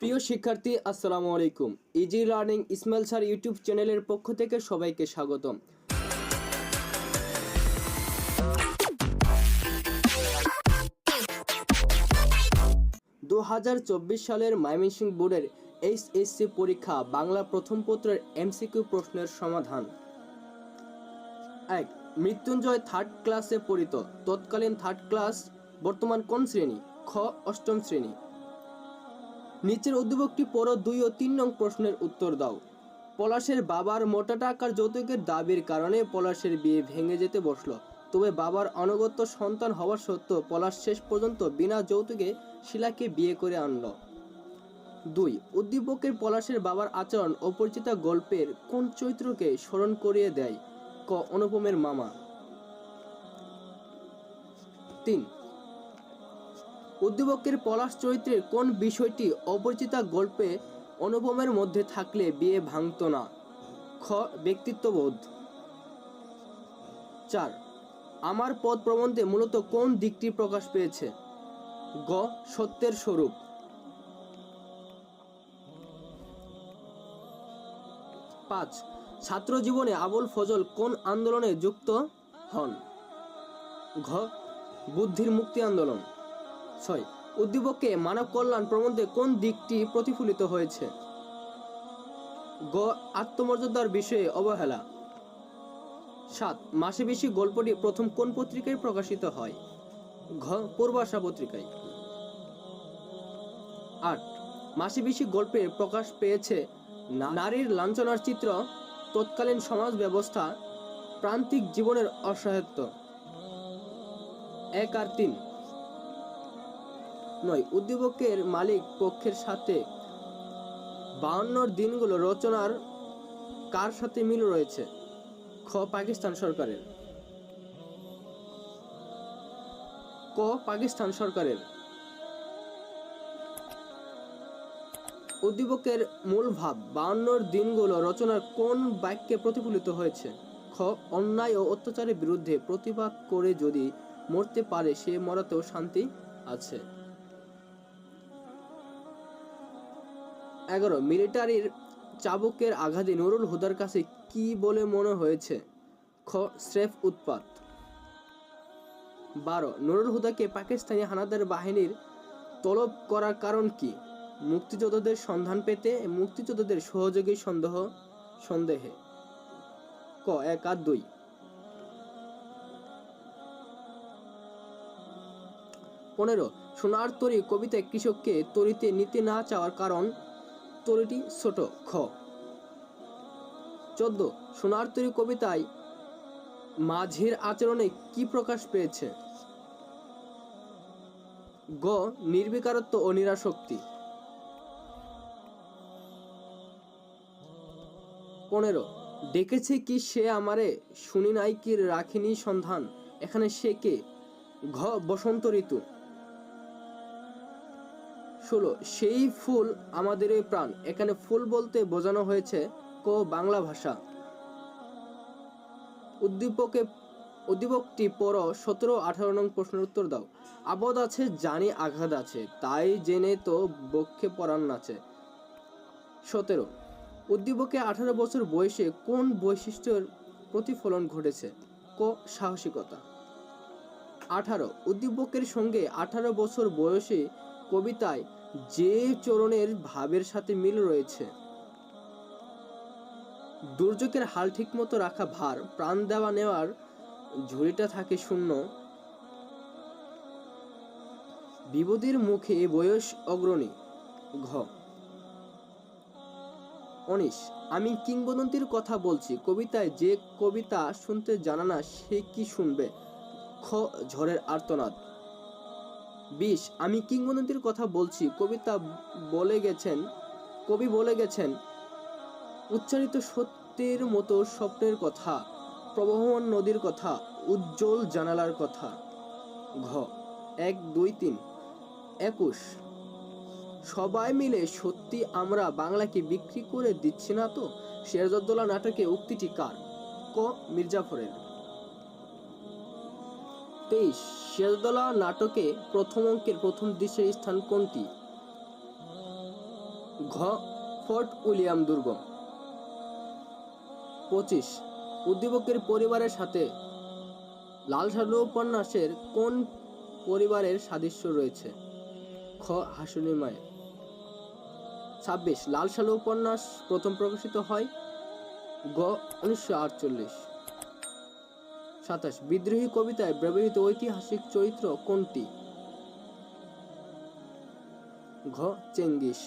প্রিয় শিক্ষার্থী, আসসালামু আলাইকুম। Easy learning Ismail sir YouTube চ্যানেলের পক্ষ থেকে সবাইকে স্বাগতম। 2024 সালের ময়মনসিংহ বোর্ডের এইচএসসি পরীক্ষা বাংলা প্রথম পত্রের এমসিকিউ প্রশ্নের সমাধান। 1. মৃত্যুঞ্জয় থার্ড ক্লাসে পড়িত। তৎকালীন থার্ড ক্লাস বর্তমান কোন শ্রেণী? খ. অষ্টম শ্রেণী। নিচের উদ্দীপকটি পড়ো, 2 ও 3 নং প্রশ্নের উত্তর দাও। পলাশের বাবার মোটা টাকার যৌতুকের দাবির কারণে পলাশের বিয়ে ভেঙে যেতে বসলো। তবে বাবার অনগত্য সন্তান হওয়া সত্ত্বেও পলাশ শেষ পর্যন্ত বিনা যৌতুকে শিলাকে বিয়ে করে আনলো। 2. উদ্দীপকের পলাশের বাবার আচরণ অপরিচিতা গল্পের কোন চরিত্রকে স্মরণ করিয়ে দেয়? ক. অনুপমের মামা। 3. উদ্দীপকের পলাশ চরিত্রের কোন বিষয়টি অপরিচিতা গল্পে অনুপমের মধ্যে থাকলে বিয়ে ভাঙত না? খ. ব্যক্তিত্ববোধ। 4. আমার পথ প্রবন্ধে মূলত কোন দিকটি প্রকাশ পেয়েছে? গ. সত্যের স্বরূপ। 5. ছাত্র জীবনে আবুল ফজল কোন আন্দোলনে যুক্ত হন? ঘ. বুদ্ধির মুক্তি আন্দোলন। 6. উদ্দীপকে মানব কল্যাণ প্রবন্ধে কোন দিকটি প্রতিফলিত হয়েছে? গ. আত্মমর্যাদার বিষয়ে অবহেলা। 7. মাসে বেশি গল্পটি প্রথম কোন পত্রিকায় প্রকাশিত হয়? ঘ. পূর্বাশা পত্রিকায়। 8. মাসে বেশি গল্পের প্রকাশ পেয়েছে নারীর লাঞ্ছনার চিত্র, তৎকালীন সমাজ ব্যবস্থা, প্রান্তিক জীবনের অসহায়ত্ব। 1 আর 3। 9. উদ্দীপকের মালিক পক্ষের সাথে 52 দিনগুলো রচনার কার সাথে মিল রয়েছে? খ. পাকিস্তান সরকারের। ক. পাকিস্তান সরকারের। উদ্দীপকের মূল ভাব 52 দিনগুলো রচনার কোন বাক্যে প্রতিফলিত হয়েছে? খ. অন্যায় ও অত্যাচারের বিরুদ্ধে প্রতিবাদ করে যদি মরতে পারে সে মরাতেও শান্তি আছে। 11. মিলিটারির চাবুকের আঘাতে নুরুল হুদার কাছে কি বলে মনে হয়েছে? খ. স্রেফ উৎপাত। 12. নুরুল হুদাকে পাকিস্তানি হানাদার বাহিনীর তলব করার কারণ কি? মুক্তিযোদ্ধাদের সন্ধান পেতে, মুক্তিযোদ্ধাদের সহযোগী সন্দেহে। ক. 1 আর 2। 15. সোনার তরী কবিতায় কৃষককে তরীতে নিতে না চাওয়ার কারণ? তরীটি ছোট। খ. 14. সোনার তরী কবিতায় মাঝির আচরণে কি প্রকাশ পেয়েছে? গ. নির্বিকারত্ব ও নিরাসক্তি। 15. ডেকেছে কি সে আমারে, শুনি নাই কি রাখিনি সন্ধান, এখানে সে কে? ঘ. বসন্ত ঋতু। 16. সেই ফুল আমাদেরই প্রাণ, এখানে ফুল বলতে বোঝানো হয়েছে ক. বাংলা ভাষা। উদ্দীপকটি পড়ো, 17 ও 18 নং প্রশ্নের উত্তর দাও। আবদ আছে জানি আঘাত আছে, তাই জেনে তো বক্ষে পরাণ নাচে। 17. উদ্দীপকে 18 বছর বয়সে কোন বৈশিষ্ট্যের প্রতিফলন ঘটেছে? ক. সাহসিকতা। 18. উদ্দীপকের সঙ্গে 18 বছর বয়সে কবিতায় যে চরণের ভাবের সাথে মিল রয়েছে? দুর্যোগের হাল ঠিকমতো রাখা ভার, প্রাণ দেওয়া নেওয়ার ঝুড়িটা থাকে শূন্য, বিপদের মুখে বয়স অগ্রণী। ঘ. 19. আমি কিংবদন্তির কথা বলছি, কবিতায় যে কবিতা শুনতে জানা না সে কি শুনবে? খ. ঝড়ের আর্তনাদ। 20. আমি কিংবদন্তির কথা বলছি, কবি বলে গেছেন উচ্চারিত সত্যের মতো স্বপ্নের কথা, প্রবহমান নদীর কথা, উজ্জ্বল জানালার কথা। ঘ. 1, 2, 3। 21. সবাই মিলে সত্যি আমরা বাংলাকে বিক্রি করে দিচ্ছি না তো? সিরাজউদ্দৌলা নাটকে উক্তিটি কার? ক. মির্জাফরের। 23. সিরাজউদ্দৌলা নাটকে প্রথম অঙ্কের প্রথম দৃশ্যের স্থান কোনটি? ঘ ফোর্ট উইলিয়াম দুর্গ। 25 উদ্দীপকের পরিবারের সাথে লাল সালু উপন্যাসের কোন পরিবারের সাদৃশ্য রয়েছে? খ হাসুনি মায়ের। 26 লাল সালু উপন্যাস প্রথম প্রকাশিত হয় গ 1948। 27 বিদ্রোহী কবিতায় ব্যবহৃত ঐতিহাসিক চরিত্র কোনটি? ঘ চেঙ্গিস।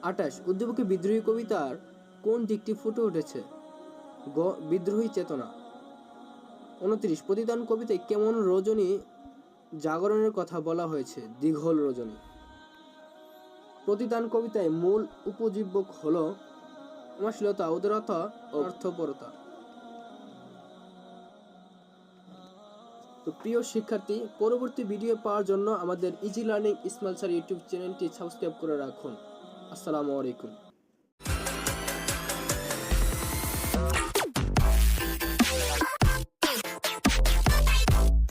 28 উদ্দীপকে বিদ্রোহী কবিতার কোন দিকটি ফুটে উঠেছে? গ বিদ্রোহী চেতনা। 29 প্রতিদান কবিতায় কেমন রজনী জাগরণের কথা বলা হয়েছে? দীঘল রজনী। প্রতিদান কবিতায় মূল উপজীব্যক হল অশ্লীলতা, উদারতা ও অর্থপরতা। তো প্রিয় শিক্ষার্থী, পরবর্তী ভিডিও পাওয়ার জন্য আমাদের easy learning Ismail sir YouTube চ্যানেলটি সাবস্ক্রাইব করে রাখুন। আসসালামু আলাইকুম।